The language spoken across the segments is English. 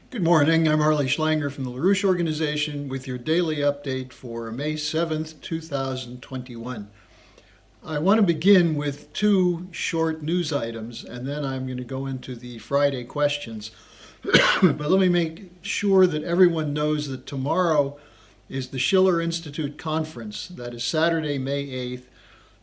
Good morning. I'm Harley Schlanger from the LaRouche Organization with your daily update for May 7th, 2021. I want to begin with two short news items, and then I'm going to go into the Friday questions. But let me make sure that everyone knows that tomorrow is the Schiller Institute conference. That is Saturday, May 8th,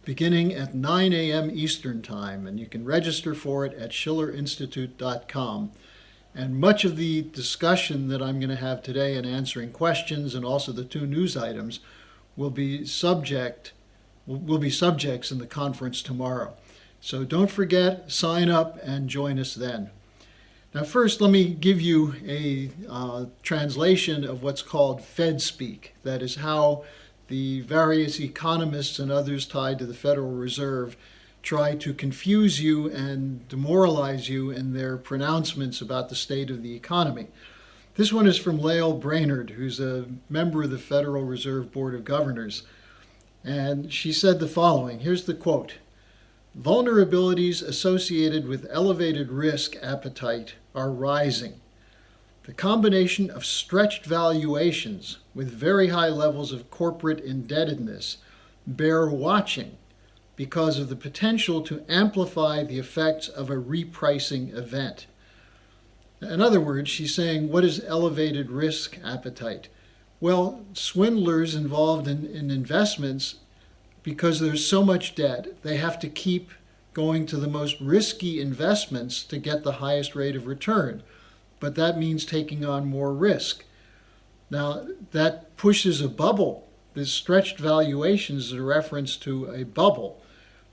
beginning at 9 a.m. Eastern Time, and you can register for it at schillerinstitute.com. And much of the discussion that I'm going to have today and answering questions and also the two news items will be subjects in the conference tomorrow. So don't forget, sign up and join us then. Now first, let me give you a translation of what's called Fed speak. That is how the various economists and others tied to the Federal Reserve try to confuse you and demoralize you in their pronouncements about the state of the economy. This one is from Lael Brainerd, who's a member of the Federal Reserve Board of Governors. And she said the following. Here's the quote. "Vulnerabilities associated with elevated risk appetite are rising. The combination of stretched valuations with very high levels of corporate indebtedness bear watching because of the potential to amplify the effects of a repricing event." In other words, she's saying, what is elevated risk appetite? Well, swindlers involved in investments, because there's so much debt, they have to keep going to the most risky investments to get the highest rate of return. But that means taking on more risk. Now, that pushes a bubble. This stretched valuations is a reference to a bubble,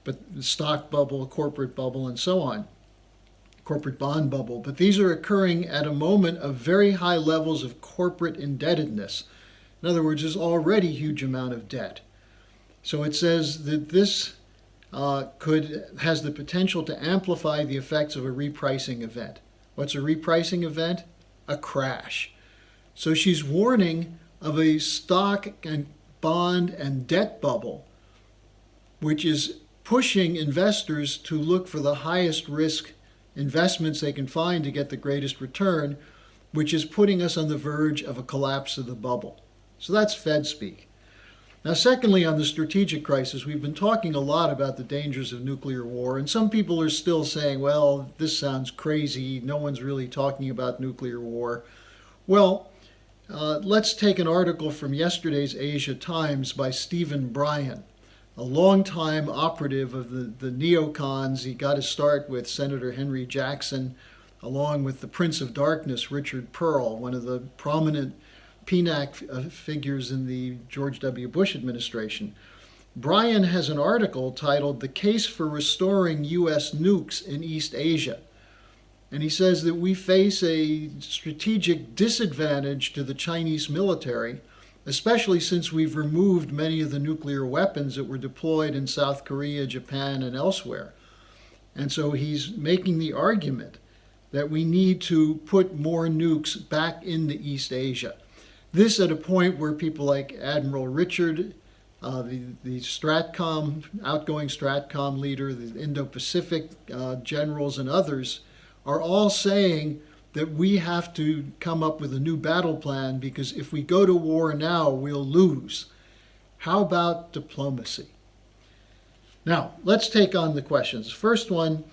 but the stock bubble, corporate bubble, and so on, corporate bond bubble. But these are occurring at a moment of very high levels of corporate indebtedness. In other words, there's already a huge amount of debt. So it says that this has the potential to amplify the effects of a repricing event. What's a repricing event? A crash. So she's warning of a stock and bond and debt bubble, which is pushing investors to look for the highest risk investments they can find to get the greatest return, which is putting us on the verge of a collapse of the bubble. So that's Fed speak. Now, secondly, on the strategic crisis, we've been talking a lot about the dangers of nuclear war, and some people are still saying, well, this sounds crazy. No one's really talking about nuclear war. Well, let's take an article from yesterday's Asia Times by Stephen Bryan, a longtime operative of the neocons. He got his start with Senator Henry Jackson, along with the Prince of Darkness, Richard Pearl, one of the prominent PNAC figures in the George W. Bush administration. Bryan has an article titled "The Case for Restoring U.S. Nukes in East Asia." And he says that we face a strategic disadvantage to the Chinese military, especially since we've removed many of the nuclear weapons that were deployed in South Korea, Japan, and elsewhere. And so he's making the argument that we need to put more nukes back into East Asia. This at a point where people like Admiral Richard, the Stratcom, outgoing Stratcom leader, the Indo-Pacific generals, and others are all saying that we have to come up with a new battle plan, because if we go to war now, we'll lose. How about diplomacy? Now, let's take on the questions. First one,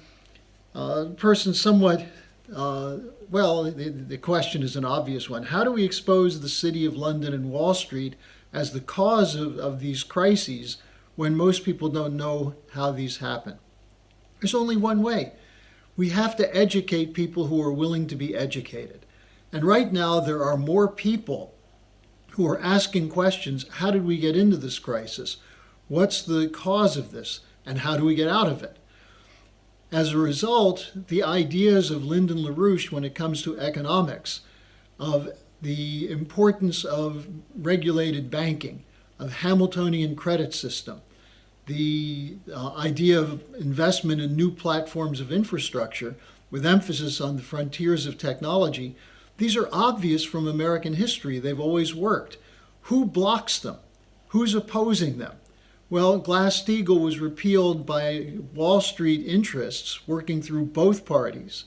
person somewhat, the question is an obvious one. How do we expose the City of London and Wall Street as the cause of these crises when most people don't know how these happen? There's only one way. We have to educate people who are willing to be educated. And right now, there are more people who are asking questions. How did we get into this crisis? What's the cause of this? And how do we get out of it? As a result, the ideas of Lyndon LaRouche when it comes to economics, of the importance of regulated banking, of Hamiltonian credit system, the idea of investment in new platforms of infrastructure with emphasis on the frontiers of technology, these are obvious from American history. They've always worked. Who blocks them? Who's opposing them? Well, Glass-Steagall was repealed by Wall Street interests working through both parties.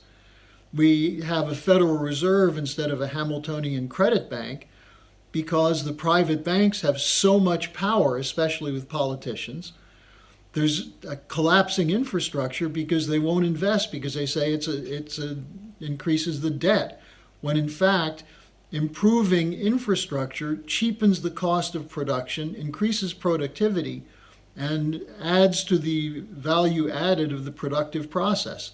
We have a Federal Reserve instead of a Hamiltonian credit bank because the private banks have so much power, especially with politicians. There's a collapsing infrastructure because they won't invest because they say it increases the debt, when in fact improving infrastructure cheapens the cost of production, increases productivity, and adds to the value added of the productive process.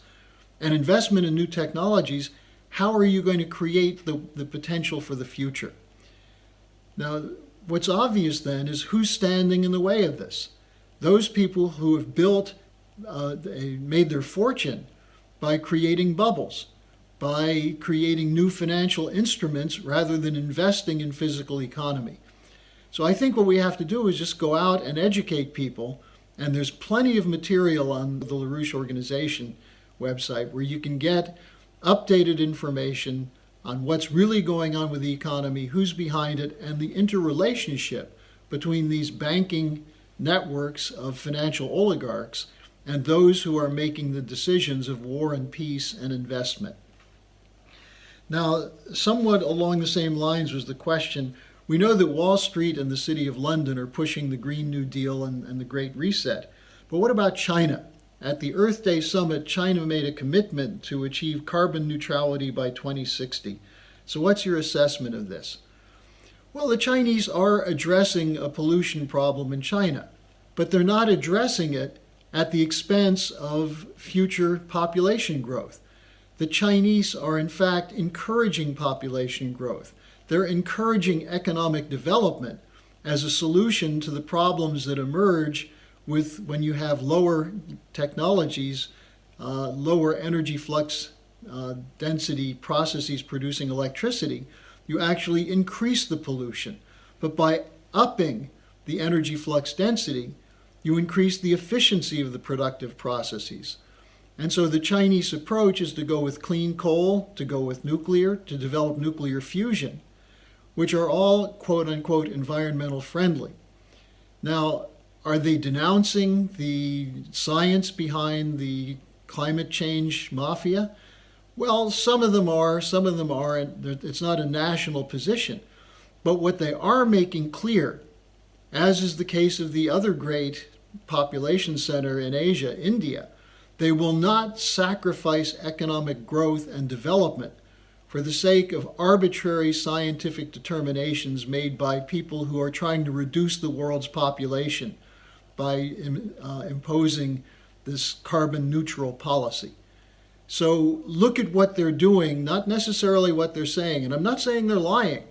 And investment in new technologies, how are you going to create the potential for the future? Now, what's obvious then is who's standing in the way of this. Those people who have made their fortune by creating bubbles, by creating new financial instruments rather than investing in physical economy. So I think what we have to do is just go out and educate people, and there's plenty of material on the LaRouche organization website where you can get updated information on what's really going on with the economy, who's behind it, and the interrelationship between these banking networks of financial oligarchs and those who are making the decisions of war and peace and investment. Now, somewhat along the same lines was the question, we know that Wall Street and the City of London are pushing the Green New Deal and the Great Reset, but what about China? At the Earth Day Summit, China made a commitment to achieve carbon neutrality by 2060. So what's your assessment of this? Well, the Chinese are addressing a pollution problem in China, but they're not addressing it at the expense of future population growth. The Chinese are in fact encouraging population growth. They're encouraging economic development as a solution to the problems that emerge with when you have lower technologies, lower energy flux density processes producing electricity, you actually increase the pollution. But by upping the energy flux density, you increase the efficiency of the productive processes. And so the Chinese approach is to go with clean coal, to go with nuclear, to develop nuclear fusion, which are all quote-unquote environmental friendly. Now, are they denouncing the science behind the climate change mafia? Well, some of them are, some of them aren't. It's not a national position. But what they are making clear, as is the case of the other great population center in Asia, India, they will not sacrifice economic growth and development for the sake of arbitrary scientific determinations made by people who are trying to reduce the world's population by imposing this carbon neutral policy. So look at what they're doing, not necessarily what they're saying. And I'm not saying they're lying.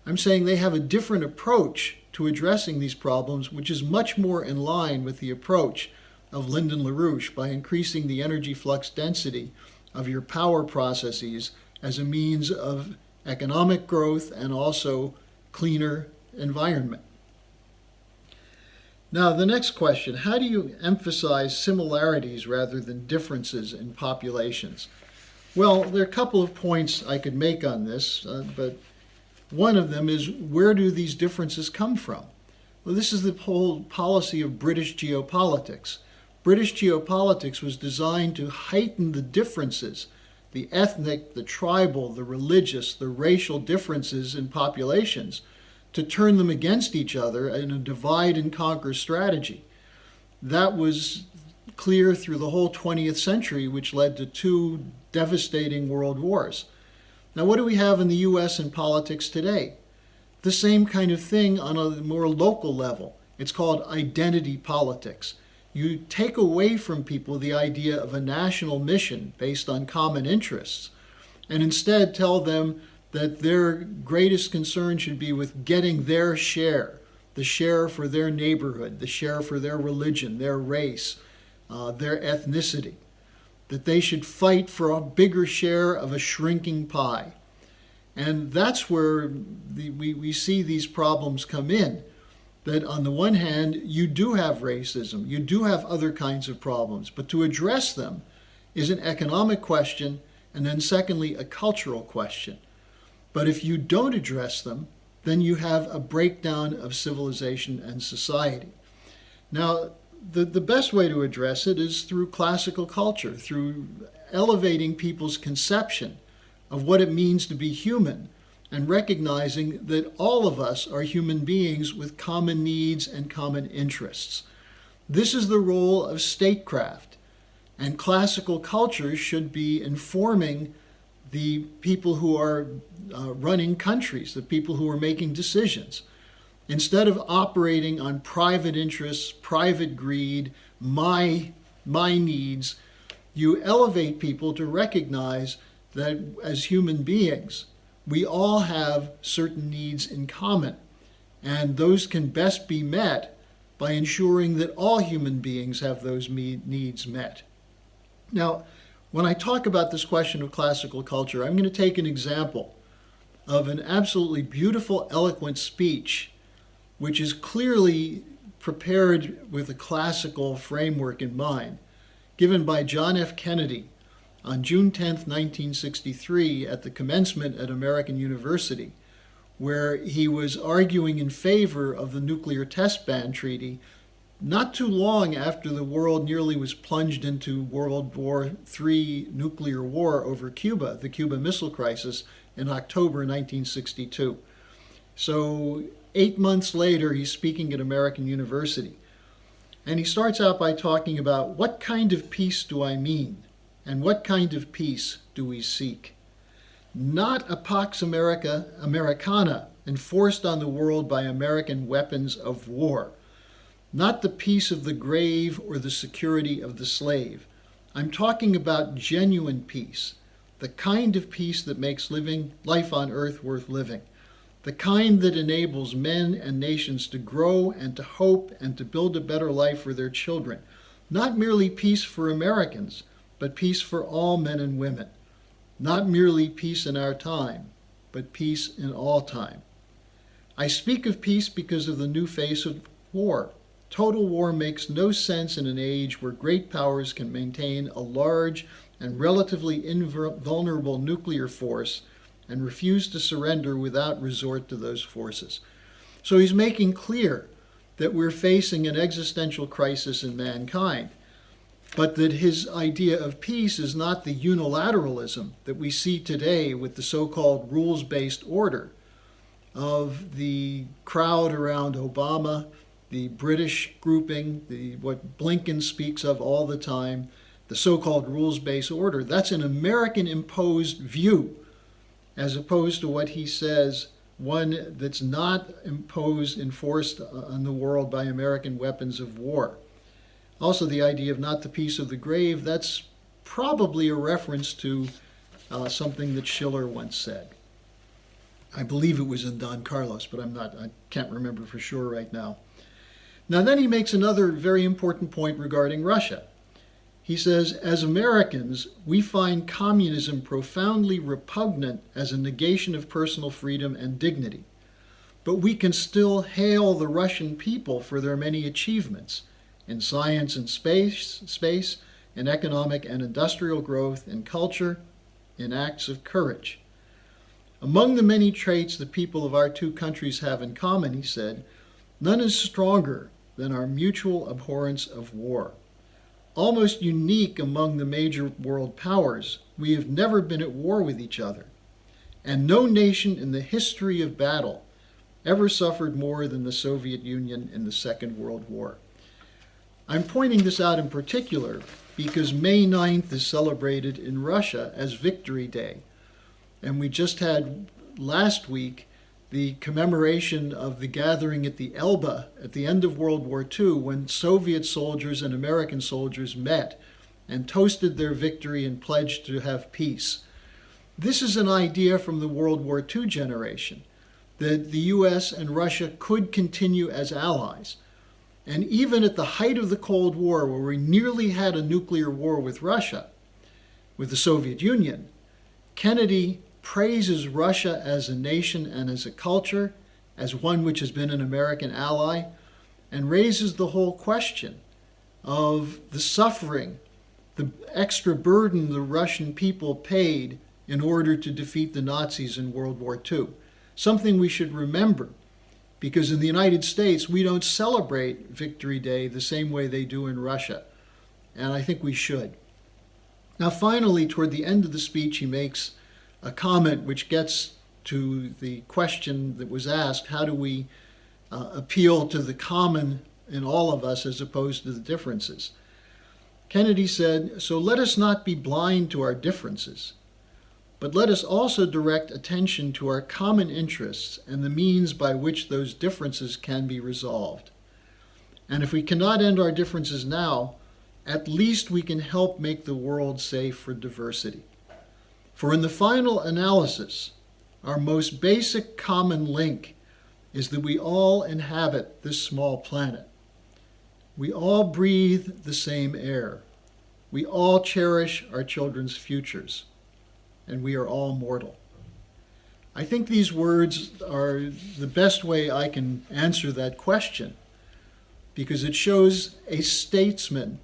I'm saying they have a different approach to addressing these problems, which is much more in line with the approach of Lyndon LaRouche by increasing the energy flux density of your power processes as a means of economic growth and also cleaner environment. Now, the next question, how do you emphasize similarities rather than differences in populations? Well, there are a couple of points I could make on this, but one of them is, where do these differences come from? Well, this is the whole policy of British geopolitics. British geopolitics was designed to heighten the differences, the ethnic, the tribal, the religious, the racial differences in populations, to turn them against each other in a divide and conquer strategy. That was clear through the whole 20th century, which led to two devastating world wars. Now, what do we have in the US in politics today? The same kind of thing on a more local level. It's called identity politics. You take away from people the idea of a national mission based on common interests, and instead tell them that their greatest concern should be with getting their share, the share for their neighborhood, the share for their religion, their race, their ethnicity, that they should fight for a bigger share of a shrinking pie. And that's where we see these problems come in, that on the one hand, you do have racism, you do have other kinds of problems, but to address them is an economic question, and then secondly, a cultural question. But if you don't address them, then you have a breakdown of civilization and society. Now, The best way to address it is through classical culture, through elevating people's conception of what it means to be human, and recognizing that all of us are human beings with common needs and common interests. This is the role of statecraft, and classical culture should be informing the people who are running countries, the people who are making decisions. Instead of operating on private interests, private greed, my needs, you elevate people to recognize that as human beings, we all have certain needs in common, and those can best be met by ensuring that all human beings have those needs met. Now, when I talk about this question of classical culture, I'm going to take an example of an absolutely beautiful, eloquent speech, which is clearly prepared with a classical framework in mind, given by John F. Kennedy on June 10, 1963, at the commencement at American University, where he was arguing in favor of the nuclear test ban treaty not too long after the world nearly was plunged into World War III nuclear war over Cuba, the Cuban Missile Crisis, in October 1962. So 8 months later, he's speaking at American University. And he starts out by talking about what kind of peace do I mean? And what kind of peace do we seek? Not a Pax Americana enforced on the world by American weapons of war. Not the peace of the grave or the security of the slave. I'm talking about genuine peace, the kind of peace that makes life on earth worth living, the kind that enables men and nations to grow and to hope and to build a better life for their children. Not merely peace for Americans, but peace for all men and women. Not merely peace in our time, but peace in all time. I speak of peace because of the new face of war. Total war makes no sense in an age where great powers can maintain a large and relatively invulnerable nuclear force and refuse to surrender without resort to those forces. So he's making clear that we're facing an existential crisis in mankind, but that his idea of peace is not the unilateralism that we see today with the so-called rules-based order of the crowd around Obama, the British grouping, what Blinken speaks of all the time, the so-called rules-based order. That's an American-imposed view, as opposed to what he says, one that's not enforced on the world by American weapons of war. Also, the idea of not the peace of the grave, that's probably a reference to something that Schiller once said. I believe it was in Don Carlos, but I can't remember for sure right now. Now then he makes another very important point regarding Russia. He says, as Americans, we find communism profoundly repugnant as a negation of personal freedom and dignity. But we can still hail the Russian people for their many achievements in science and space, in economic and industrial growth, in culture, in acts of courage. Among the many traits the people of our two countries have in common, he said, none is stronger than our mutual abhorrence of war. Almost unique among the major world powers, we have never been at war with each other, and no nation in the history of battle ever suffered more than the Soviet Union in the Second World War. I'm pointing this out in particular because May 9th is celebrated in Russia as Victory Day, and we just had last week the commemoration of the gathering at the Elbe at the end of World War II, when Soviet soldiers and American soldiers met and toasted their victory and pledged to have peace. This is an idea from the World War II generation, that the US and Russia could continue as allies. And even at the height of the Cold War, where we nearly had a nuclear war with Russia, with the Soviet Union, Kennedy praises Russia as a nation and as a culture, as one which has been an American ally, and raises the whole question of the suffering, the extra burden the Russian people paid in order to defeat the Nazis in World War II. Something we should remember because in the United States, we don't celebrate Victory Day the same way they do in Russia, and I think we should. Now, finally, toward the end of the speech, he makes a comment which gets to the question that was asked: how do we appeal to the common in all of us as opposed to the differences? Kennedy said, "So let us not be blind to our differences, but let us also direct attention to our common interests and the means by which those differences can be resolved. And if we cannot end our differences now, at least we can help make the world safe for diversity. For in the final analysis, our most basic common link is that we all inhabit this small planet. We all breathe the same air. We all cherish our children's futures. And we are all mortal." I think these words are the best way I can answer that question, because it shows a statesman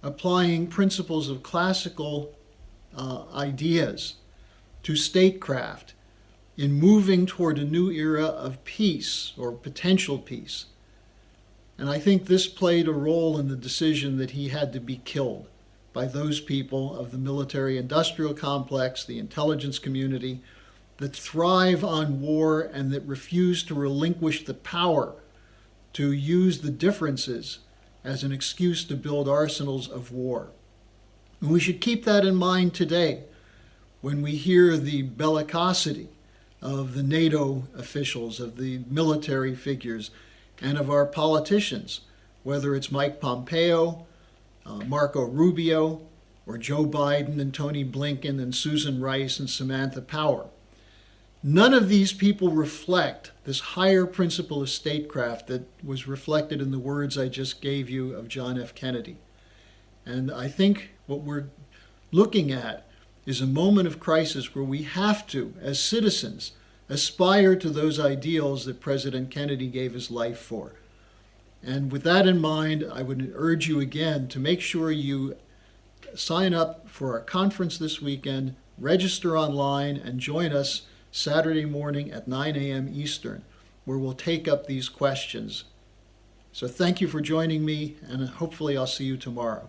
applying principles of classical ideas to statecraft in moving toward a new era of peace or potential peace. And I think this played a role in the decision that he had to be killed by those people of the military-industrial complex, the intelligence community, that thrive on war and that refuse to relinquish the power to use the differences as an excuse to build arsenals of war. And we should keep that in mind today when we hear the bellicosity of the NATO officials, of the military figures, and of our politicians, whether it's Mike Pompeo, Marco Rubio, or Joe Biden and Tony Blinken and Susan Rice and Samantha Power. None of these people reflect this higher principle of statecraft that was reflected in the words I just gave you of John F. Kennedy. And I think what we're looking at is a moment of crisis where we have to, as citizens, aspire to those ideals that President Kennedy gave his life for. And with that in mind, I would urge you again to make sure you sign up for our conference this weekend, register online, and join us Saturday morning at 9 a.m. Eastern, where we'll take up these questions. So thank you for joining me, and hopefully I'll see you tomorrow.